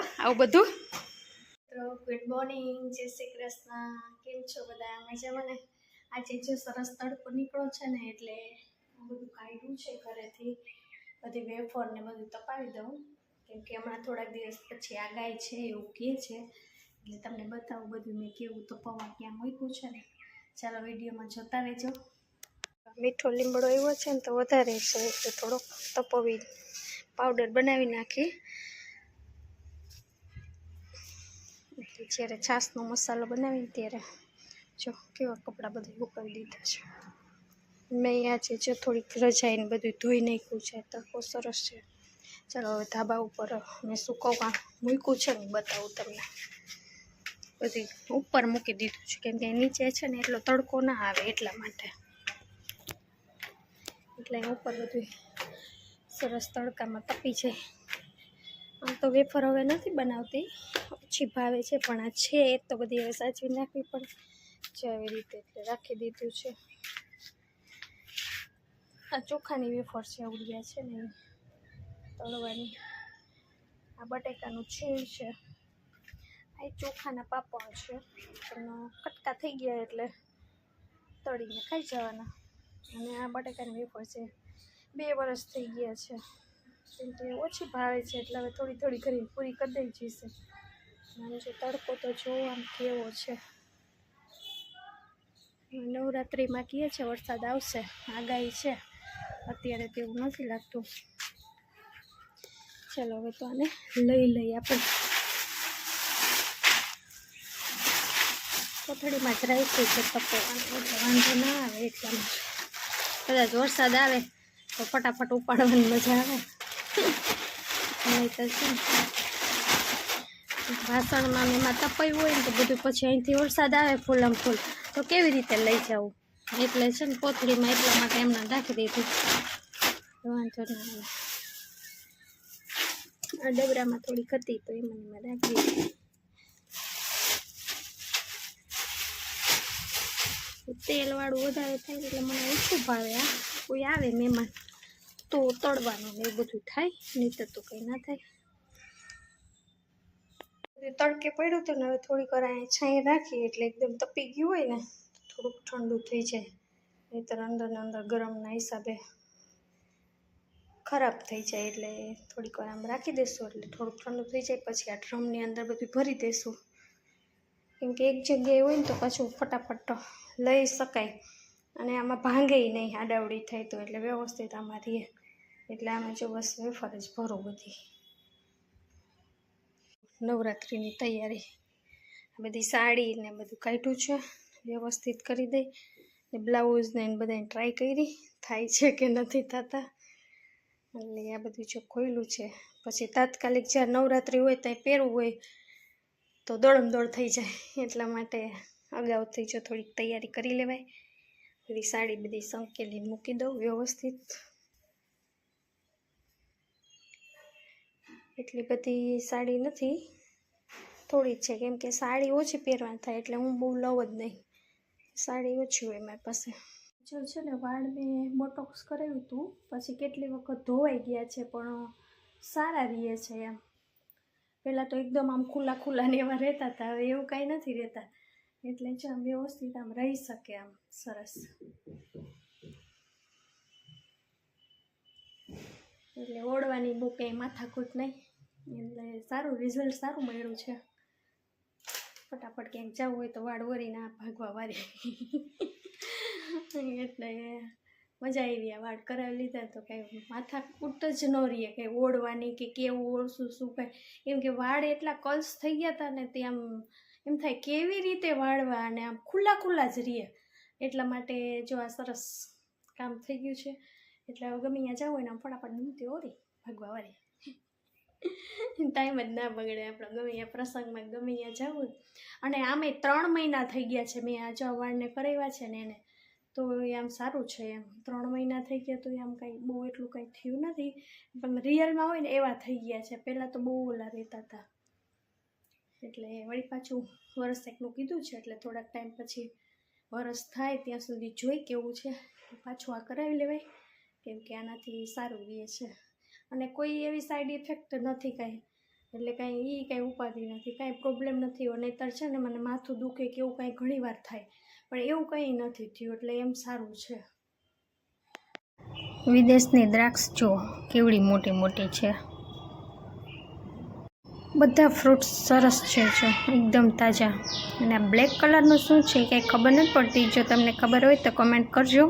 આવું બધું. તો ગુડ મોર્નિંગ, જય શ્રી કૃષ્ણ. કેમ છો બધા? મજામાં ને? આજે જો સરસ તડકો નીકળો છે ને એટલે બધું કાઢ્યું છે ઘરેથી, બધી વેફર ને બધું તપાવી દઉં, કેમ કે હમણાં થોડાક દિવસ પછી આગાહી છે એવું કહે છે, એટલે તમને બતાવું બધું મેં કેવું તપાવવા ક્યાં મૂક્યું છે ને. ચાલો વિડીયોમાં જોતા રહેજો. મીઠો લીમડો આવ્યો છે ને તો વધારે છે એટલે થોડોક તપાવી પાવડર બનાવી નાખી. જ્યારે છાશનો મસાલો બનાવીને ત્યારે જો કેવા કપડાં બધું ઉકાળી દીધા છે. મેં આજે જો થોડીક રજાઈને બધું ધોઈ નાખ્યું છે, તડકો સરસ છે. ચાલો હવે ધાબા ઉપર મેં સુકવવા મૂક્યું છે ને બતાવું તમને. બધી ઉપર મૂકી દીધું છે કેમ કે નીચે છે ને એટલો તડકો ના આવે એટલા માટે, એટલે ઉપર બધું સરસ તડકામાં તપી જાય. આમ તો વેફર હવે નથી બનાવતી, ઓછી ભાવે છે, પણ આ છે એ તો બધી હવે સાચવી નાખવી પડે છે આવી રીતે, એટલે રાખી દીધું છે. આ ચોખાની વેફર છે, ઉડિયા છે ને તળવાની. આ બટેકાનું છીણ છે, આ ચોખાના પાપડ છે, પણ કટકા થઈ ગયા એટલે તળીને ખાઈ જવાના. અને આ બટેકાની વેફર છે, 2 વર્ષ થઈ ગયા છે, કેમ કે ઓછી ભાવે છે એટલે હવે થોડી થોડી કરીને પૂરી કરી દઈ જઈશે. અને જો તડકો તો જોવો આમ કેવો છે. નવરાત્રિમાં કહે છે વરસાદ આવશે, આગાહી છે, અત્યારે તેવું નથી લાગતું. ચાલો હવે તો આને લઈ લઈએ આપણે. કોથળીમાં જ રાખી છે તપવાનું, વાંધો ના આવે એટલામાં. કદાચ વરસાદ આવે તો ફટાફટ ઉપાડવાની મજા આવે. નહીં તો છે વાસણમાં એમાં તપાયું હોય ને તો બધું પછી અહીંથી વરસાદ આવે ફૂલમ ફૂલ તો કેવી રીતે લઈ જવું, એટલે છે ને કોથળીમાં એટલા માટે એમને રાખી દીધું, વાંધો ના આવે. આ ડબરામાં થોડીક હતી તો એમાં રાખી દીધી. તેલવાળું વધારે થાય એટલે મને ઓછું ભાવે. આ કોઈ આવે મહેમાન તો તળવાનું ને એવું બધું થાય, નહીં તો કંઈ ના થાય. તડકે પડ્યું હતું ને હવે થોડીક વાર અહીંયા છાંય રાખી એટલે એકદમ તપી ગયું હોય ને થોડુંક ઠંડુ થઈ જાય, નહીંતર અંદર ને અંદર ગરમના હિસાબે ખરાબ થઈ જાય. એટલે થોડીક વાર આમ રાખી દેશું એટલે થોડુંક ઠંડુ થઈ જાય, પછી આ ડ્રમની અંદર બધું ભરી દેશું. કેમ કે એક જગ્યાએ હોય ને તો પાછું ફટાફટ લઈ શકાય, અને આમાં ભાંગે નહીં, આડાવડી થાય તો, એટલે વ્યવસ્થિત આમાં રહે. એટલે આમાં જો બસ વેફર જ ભરો બધી. નવરાત્રિની તૈયારી, બધી સાડી ને બધું કાઢ્યું છે, વ્યવસ્થિત કરી દઈ. ને બ્લાઉઝ ને બધાને ટ્રાય કરી, થાય છે કે નથી થતા. એટલે આ બધું જો ખોયલું છે, પછી તાત્કાલિક જ્યારે નવરાત્રિ હોય ત્યાં પહેરવું હોય તો દોડમ દોડ થઈ જાય, એટલા માટે અગાઉથી જો થોડીક તૈયારી કરી લેવાય. બધી સાડી બધી સંકેલીને મૂકી દઉં વ્યવસ્થિત. એટલી બધી સાડી નથી, થોડી જ છે, કેમ કે સાડી ઓછી પહેરવાની થાય એટલે હું બહુ લઉં જ નહીં, સાડી ઓછી હોય મારી પાસે. જો છે ને વાળ મેં બોટોક્સ કરાવ્યું હતું, પછી કેટલી વખત ધોવાઈ ગયા છે, પણ સારા રહે છે એમ. પહેલાં તો એકદમ આમ ખુલ્લા ખુલ્લા ને એવા રહેતા હતા, હવે એવું કાંઈ નથી રહેતા, એટલે જો આમ વ્યવસ્થિત આમ રહી શકે આમ સરસ. એટલે ઓળવાની બહુ કંઈ માથાકૂટ નહીં, એટલે સારું રિઝલ્ટ સારું મળ્યું છે. ફટાફટ ક્યાંક જવું હોય તો વાળ વરીને ભાગવા વારી એટલે મજા આવી. આ વાળ કરાવી લીધા તો કાંઈ માથાકૂટ જ ન રહીએ, કંઈ ઓળવાની કે કેવું ઓળશું શું કાંઈ, કેમ કે વાળ એટલા કલ્સ થઈ ગયા હતા ને તે આમ એમ થાય કેવી રીતે વાળવા, અને આમ ખુલ્લા ખુલ્લા જ રહીએ. એટલા માટે જો આ સરસ કામ થઈ ગયું છે, એટલે હવે ગમે ત્યાં જવું હોય ને આમ ફટાફટ મૂકતી ઓરી ભાગવા વારી, ટાઈમ જ ના બગડે આપણો. ગમે ત્યાં પ્રસંગમાં ગમે ત્યાં જવું, અને આમે 3 મહિના થઈ ગયા છે મેં આ જો વાળને કરાવ્યા છે ને એને, તો આમ સારું છે એમ. 3 મહિના થઈ ગયા તો આમ કાંઈ બહુ એટલું કાંઈ થયું નથી, પણ રિયલમાં હોય ને એવા થઈ ગયા છે. પહેલાં તો બહુ ઓલા રહેતા હતા, એટલે વળી પાછું વરસ એકનું કીધું છે, એટલે થોડાક ટાઈમ પછી વરસ થાય ત્યાં સુધી જોઈ કેવું છે પાછું આ કરાવી લેવાય, કેમ કે આનાથી સારું રહે છે. અને કોઈ એવી સાઈડ ઇફેક્ટ નથી કાંઈ, એટલે કાંઈ કાંઈ ઉપાધિ નથી, કાંઈ પ્રોબ્લેમ નથી. નહીંતર છે ને મને માથું દુખે કે એવું કાંઈ ઘણીવાર થાય, પણ એવું કંઈ નથી થયું, એટલે એમ સારું છે. વિદેશની દ્રાક્ષ જો કેવડી મોટી મોટી છે. બધા ફ્રૂટ્સ સરસ છે જો એકદમ તાજા. અને આ બ્લેક કલરનું શું છે કંઈ ખબર નથી પડતી. જો તમને ખબર હોય તો કમેન્ટ કરજો.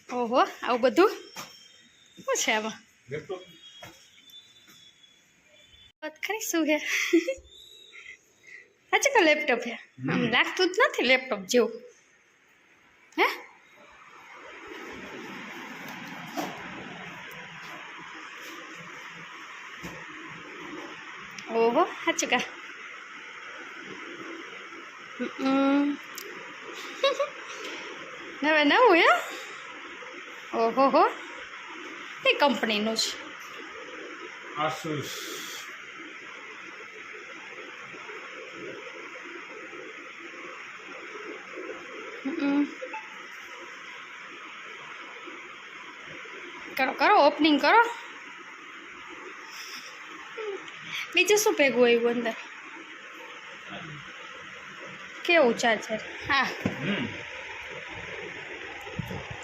ઓહો, આવું બધું શું છે આમાં? ખરી શું છે? સાચું કે લેપટોપ છે? આમ લાગતું જ નથી લેપટોપ જેવું. હે ઓહો, સાચું કા? નવે નવું હે. ઓહો હો, કઈ કંપનીનું છે? આસુસ. કરો કરો, ઓપનિંગ કરો. બીજું શું ભેગું આવ્યું અંદર? કેવું ચાર્જર? હા,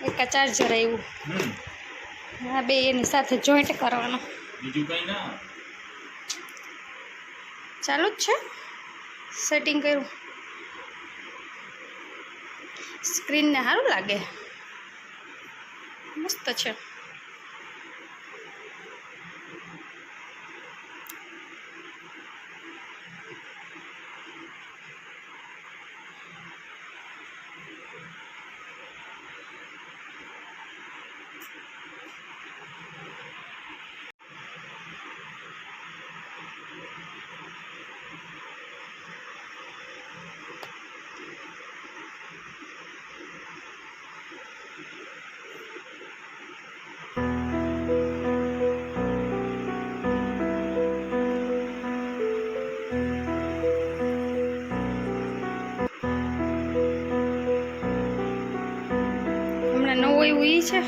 એક ચાર્જર આવ્યું. હા, બે એની સાથે જોઈન્ટ કરવાનો. બીજું કઈ ના. ચાલુ જ છે, સેટિંગ કર્યું. સ્ક્રીનને સારું લાગે, મસ્ત છે. હમણાં નવું એવું ઈ છે.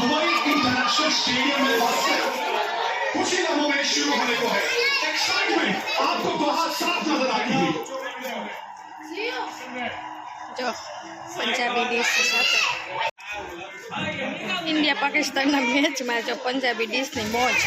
दुबई इंटरनेशनल स्टेडियम में कुछ ही लम्हों में शुरू होने को है। एक्साइटमेंट आपको बहुत साफ नजर आती है। જો પંજાબી ડીશ સાથે ઇન્ડિયા પાકિસ્તાનના મેચમાં જો પંજાબી ડીશની મોજ.